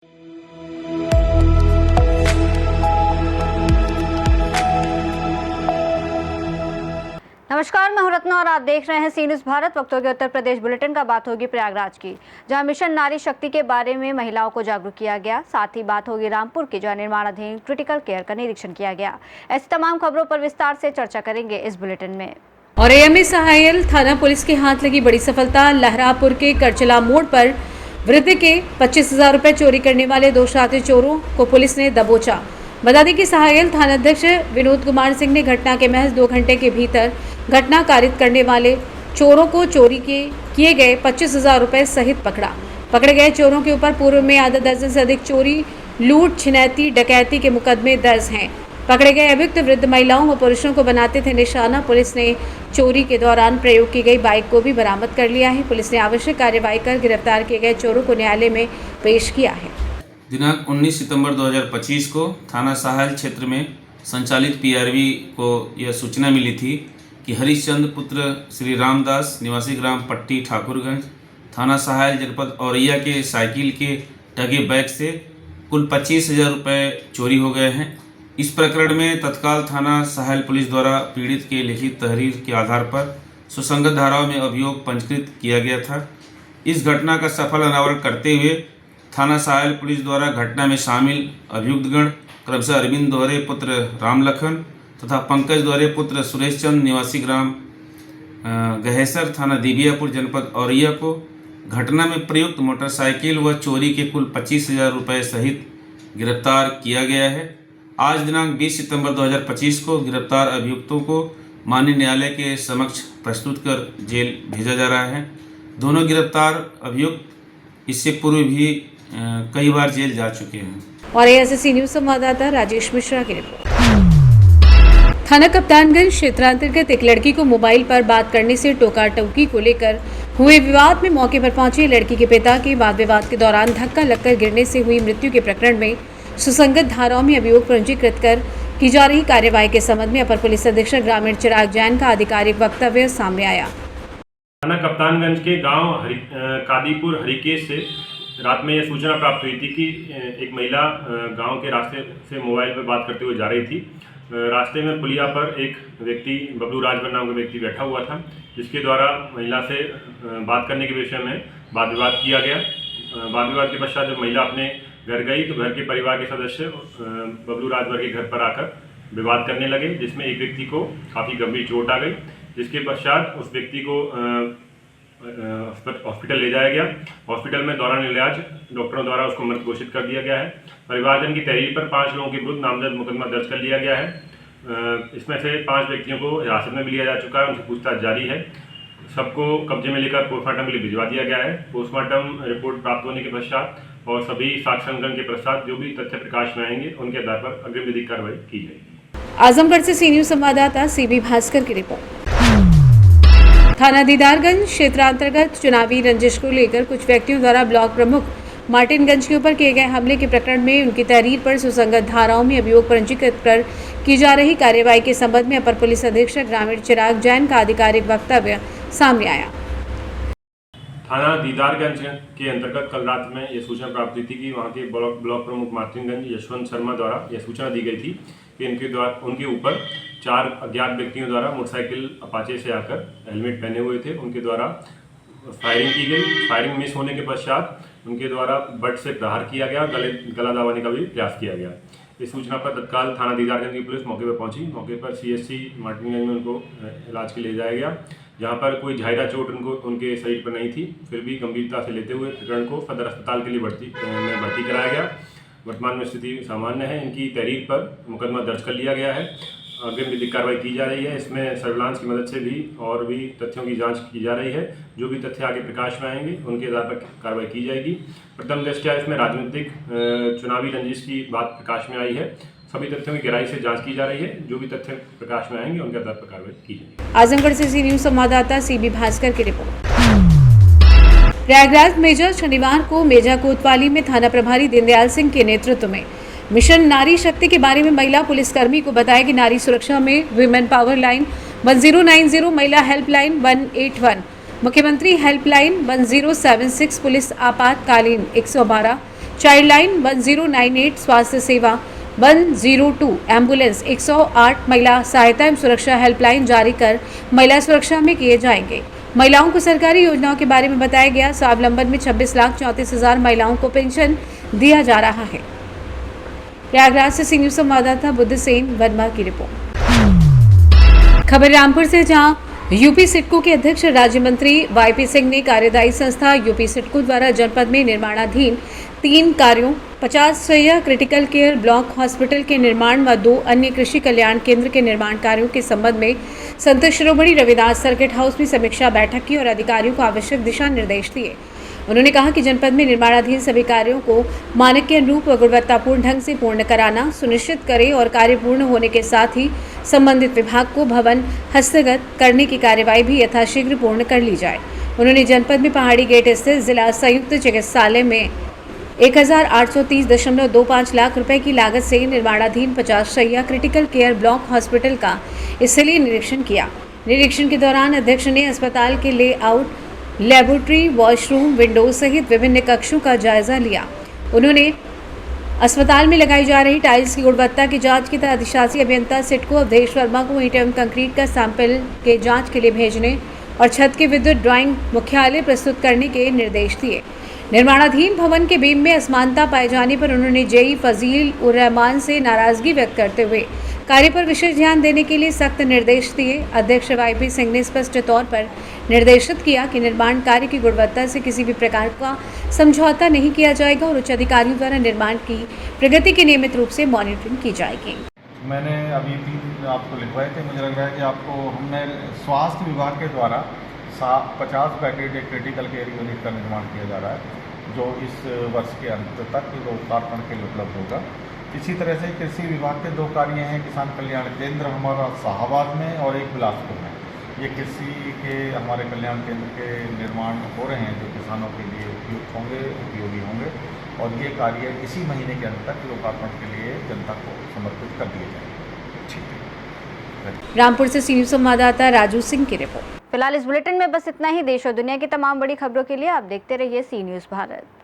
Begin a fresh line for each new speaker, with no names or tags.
नमस्कार, मैं हूं रत्ना और आप देख रहे हैं सी न्यूज़ भारत। वक्त हो गया उत्तर प्रदेश बुलेटिन का। बात होगी प्रयागराज की, जहां मिशन नारी शक्ति के बारे में महिलाओं को जागरूक किया गया। साथ ही बात होगी रामपुर की, जहां निर्माणाधीन क्रिटिकल केयर का निरीक्षण किया गया। ऐसी तमाम खबरों पर विस्तार से चर्चा करेंगे इस बुलेटिन में।
और एएमए सहायल थाना पुलिस के हाथ लगी बड़ी सफलता। लहरापुर के करचला मोड़ पर वृद्ध के 25,000 रुपए चोरी करने वाले 2 शातिर चोरों को पुलिस ने दबोचा। बता दें कि सहायल थानाध्यक्ष विनोद कुमार सिंह ने घटना के महज 2 घंटे के भीतर घटना कारित करने वाले चोरों को चोरी के किए गए 25,000 रुपए सहित पकड़ा। पकड़े गए चोरों के ऊपर पूर्व में आधा दर्जन से अधिक चोरी, लूट, छिनैती, डकैती के मुकदमे दर्ज हैं। पकड़े गए अभियुक्त वृद्ध महिलाओं व पुरुषों को बनाते थे निशाना। पुलिस ने चोरी के दौरान प्रयोग की गई बाइक को भी बरामद कर लिया है। पुलिस ने आवश्यक कार्यवाही कर गिरफ्तार किए गए चोरों को न्यायालय में पेश किया है।
दिनांक 19 सितंबर 2025 को थाना सहायल क्षेत्र में संचालित पीआरवी को यह सूचना मिली थी कि हरिश्चंद्र पुत्र श्री रामदास निवासी ग्राम पट्टी ठाकुरगंज थाना सहायल जनपद औरैया के साइकिल के टगे बैग से कुल 25,000 रुपये चोरी हो गए हैं। इस प्रकरण में तत्काल थाना सहायल पुलिस द्वारा पीड़ित के लिखित तहरीर के आधार पर सुसंगत धाराओं में अभियोग पंजीकृत किया गया था। इस घटना का सफल अनावरण करते हुए थाना सहायल पुलिस द्वारा घटना में शामिल अभियुक्तगण क्रमशः अरविंद दोहरे पुत्र रामलखन तथा पंकज दोहरे पुत्र सुरेश चंद निवासी ग्राम गहेसर थाना दिबियापुर जनपद औरैया को घटना में प्रयुक्त मोटरसाइकिल व चोरी के कुल 25,000 रुपये सहित गिरफ्तार किया गया है। आज दिनांक 20 सितंबर 2025 को गिरफ्तार अभियुक्तों को माननीय न्यायालय के समक्ष प्रस्तुत कर जेल भेजा जा रहा है। दोनों गिरफ्तार अभियुक्त इससे पूर्व भी कई बार जेल जा चुके हैं।
और एएससी न्यूज संवाददाता राजेश मिश्रा की रिपोर्ट। थाना कप्तानगंज क्षेत्रांतर्गत एक लड़की को मोबाइल पर बात करने से टोका टोकी को लेकर हुए विवाद में मौके पर पहुंचे लड़की के पिता के वाद विवाद के दौरान धक्का लगकर गिरने से हुई मृत्यु के प्रकरण में सुसंगत धाराओं में अभियोग पंजीकृत कर की जा रही कार्यवाही के संबंध में अपर पुलिस अधीक्षक ग्रामीण चिराग जैन का आधिकारिक वक्तव्य सामने आया।
थाना कप्तानगंज के गांव कादीपुर हरिकेश से रात में यह सूचना प्राप्त हुई थी कि एक महिला गांव के रास्ते से मोबाइल पर बात करते हुए जा रही थी। रास्ते में पुलिया पर एक व्यक्ति बबलू राजभर नाम का व्यक्ति बैठा हुआ था, जिसके द्वारा महिला से बात करने के विषय में वाद विवाद किया गया। वाद विवाद के पश्चात जब महिला अपने घर गई तो घर के परिवार के सदस्य बबलू राजभर के घर पर आकर विवाद करने लगे, जिसमें एक व्यक्ति को काफ़ी गंभीर चोट आ गई, जिसके पश्चात उस व्यक्ति को हॉस्पिटल ले जाया गया। हॉस्पिटल में दौरान इलाज डॉक्टरों द्वारा उसको मृत घोषित कर दिया गया है। परिवारजन की तहरीर पर 5 लोगों के विरुद्ध नामजद मुकदमा दर्ज कर लिया गया है। इसमें से 5 व्यक्तियों को हिरासत में भी लिया जा चुका है, उनकी पूछताछ जारी है। सबको कब्जे में लेकर पोस्टमार्टम के लिए भिजवा दिया गया है। पोस्टमार्टम रिपोर्ट प्राप्त होने के पश्चात और सभी साक्ष्य संकलन के पश्चात जो भी तथ्य प्रकाश में आएंगे उनके आधार पर अग्रिम विधिक कार्रवाई की जाएगी।
आजमगढ़ से सी न्यूज संवाददाता सीबी भास्कर की रिपोर्ट। थाना दीदारगंज क्षेत्रांतर्गत चुनावी रंजिश को लेकर कुछ व्यक्तियों द्वारा ब्लॉक प्रमुख मार्टिनगंज के ऊपर किए गए हमले के प्रकरण में उनकी तहरीर पर सुसंगत धाराओं में अभियोग पंजीकृत कर की जा रही कार्यवाही के संबंध में अपर पुलिस अधीक्षक ग्रामीण चिराग जैन का आधिकारिक वक्तव्य सामने आया।
थाना दीदारगंज के अंतर्गत कल रात में यह सूचना प्राप्त हुई थी कि वहाँ के ब्लॉक प्रमुख मार्टिनगंज यशवंत शर्मा द्वारा यह सूचना दी गई थी कि उनके ऊपर 4 अज्ञात व्यक्तियों द्वारा मोटरसाइकिल अपाचे से आकर हेलमेट पहने हुए थे, उनके द्वारा फायरिंग की गई। फायरिंग मिस होने के पश्चात उनके द्वारा बट से प्रहार किया गया और गला दबाने का भी प्रयास किया गया। इस सूचना पर तत्काल थाना दीदारगंज की पुलिस मौके पर पहुंची। मौके पर सीएससी मार्टिनगंज में उनको इलाज के लिए जाया गया, जहां पर कोई झायरा चोट उनके शरीर पर नहीं थी। फिर भी गंभीरता से लेते हुए प्रकरण को सदर अस्पताल के लिए भर्ती कराया गया। वर्तमान में स्थिति सामान्य है। इनकी तहरीर पर मुकदमा दर्ज कर लिया गया है। अग्रिम विधिक कार्रवाई की जा रही है। इसमें सर्विलांस की मदद से भी और भी तथ्यों की जांच की जा रही है। जो भी तथ्य आगे प्रकाश में आएंगे उनके आधार पर कार्रवाई की जाएगी। प्रथम दृष्टया इसमें राजनीतिक चुनावी रंजिश की बात प्रकाश में आई है। सभी तथ्यों की गहराई से जांच की जा रही है। जो भी तथ्य प्रकाश में आएंगे उनके आधार पर कार्रवाई की जाएगी।
आजमगढ़ से सी न्यूज संवाददाता सीबी भास्कर की रिपोर्ट। प्रयागराज मेजा शनिवार को मेजा कोतवाली में थाना प्रभारी दीनदयाल सिंह के नेतृत्व में मिशन नारी शक्ति के बारे में महिला पुलिसकर्मी को बताया कि नारी सुरक्षा में विमेन पावर लाइन 1090, महिला हेल्पलाइन 181, मुख्यमंत्री हेल्पलाइन 1076, पुलिस आपातकालीन 112, चाइल्ड लाइन 1098, स्वास्थ्य सेवा 102, एम्बुलेंस 108, महिला सहायता एवं सुरक्षा हेल्पलाइन जारी कर महिला सुरक्षा में किए जाएंगे। महिलाओं को सरकारी योजनाओं के बारे में बताया गया। स्वावलंबन में 26,34,000 महिलाओं को पेंशन दिया जा रहा है। प्रयागराज से सी न्यूज संवाददाता बुद्ध सेन वर्मा की रिपोर्ट। खबर रामपुर से, जहां यूपी सिडको के अध्यक्ष राज्य मंत्री वाईपी सिंह ने कार्यदायी संस्था यूपी सिडको द्वारा जनपद में निर्माणाधीन 3 कार्यों 50 शैय्या क्रिटिकल केयर ब्लॉक हॉस्पिटल के निर्माण व 2 अन्य कृषि कल्याण केंद्र के निर्माण कार्यों के संबंध में संत शिरोमणि रविदास सर्किट हाउस में समीक्षा बैठक की और अधिकारियों को आवश्यक दिशा निर्देश दिए। उन्होंने कहा कि जनपद में निर्माणाधीन सभी कार्यों को मानक के अनुरूप व गुणवत्तापूर्ण ढंग से पूर्ण कराना सुनिश्चित करें और कार्य पूर्ण होने के साथ ही संबंधित विभाग को भवन हस्तगत करने की कार्यवाही भी यथाशीघ्र पूर्ण कर ली जाए। उन्होंने जनपद में पहाड़ी गेट स्थित जिला संयुक्त चिकित्सालय में 1,830.25 लाख रुपए की लागत से निर्माणाधीन 50 शैय्या क्रिटिकल केयर ब्लॉक हॉस्पिटल का स्थलीय निरीक्षण किया। निरीक्षण के दौरान अध्यक्ष ने अस्पताल के लेआउट, लेबोरेटरी, वॉशरूम, विंडो सहित विभिन्न कक्षों का जायजा लिया। उन्होंने अस्पताल में लगाई जा रही टाइल्स की गुणवत्ता की जांच की तथा अधिशासी अभियंता सिडको अवधेश वर्मा को ईंट एवं कंक्रीट का सैंपल के जांच के लिए भेजने और छत के विद्युत ड्राइंग मुख्यालय प्रस्तुत करने के निर्देश दिए। निर्माणाधीन भवन के बीम में असमानता पाए जाने पर उन्होंने जेई फजील उर रहमान से नाराजगी व्यक्त करते हुए कार्य पर विशेष ध्यान देने के लिए सख्त निर्देश दिए। अध्यक्ष वाईपी सिंह ने स्पष्ट तौर पर निर्देशित किया कि निर्माण कार्य की गुणवत्ता से किसी भी प्रकार का समझौता नहीं किया जाएगा और उच्च अधिकारियों द्वारा निर्माण की प्रगति की नियमित रूप से मॉनिटरिंग की जाएगी।
मैंने अभी 3 आपको लिखवाए थे। मुझे लग रहा है कि आपको हमने स्वास्थ्य विभाग के द्वारा 50 बेडेड एक क्रिटिकल केयर यूनिट का निर्माण किया जा रहा है, जो इस वर्ष के अंत तक लोकार्पण के लिए उपलब्ध होगा। इसी तरह से कृषि विभाग के 2 कार्य हैं, किसान कल्याण केंद्र हमारा शाहबाद में और एक बिलासपुर में। ये कृषि के हमारे कल्याण केंद्र के निर्माण हो रहे हैं, जो किसानों के लिए उपयुक्त होंगे, उपयोगी होंगे, और ये कार्य इसी महीने के अंत तक लोकार्पण के लिए जनता को समर्पित कर दिए जाएंगे। ठीक है।
रामपुर से सी न्यूज संवाददाता राजू सिंह की रिपोर्ट।
फिलहाल इस बुलेटिन में बस इतना ही। देश और दुनिया की तमाम बड़ी खबरों के लिए आप देखते रहिए सी न्यूज़ भारत।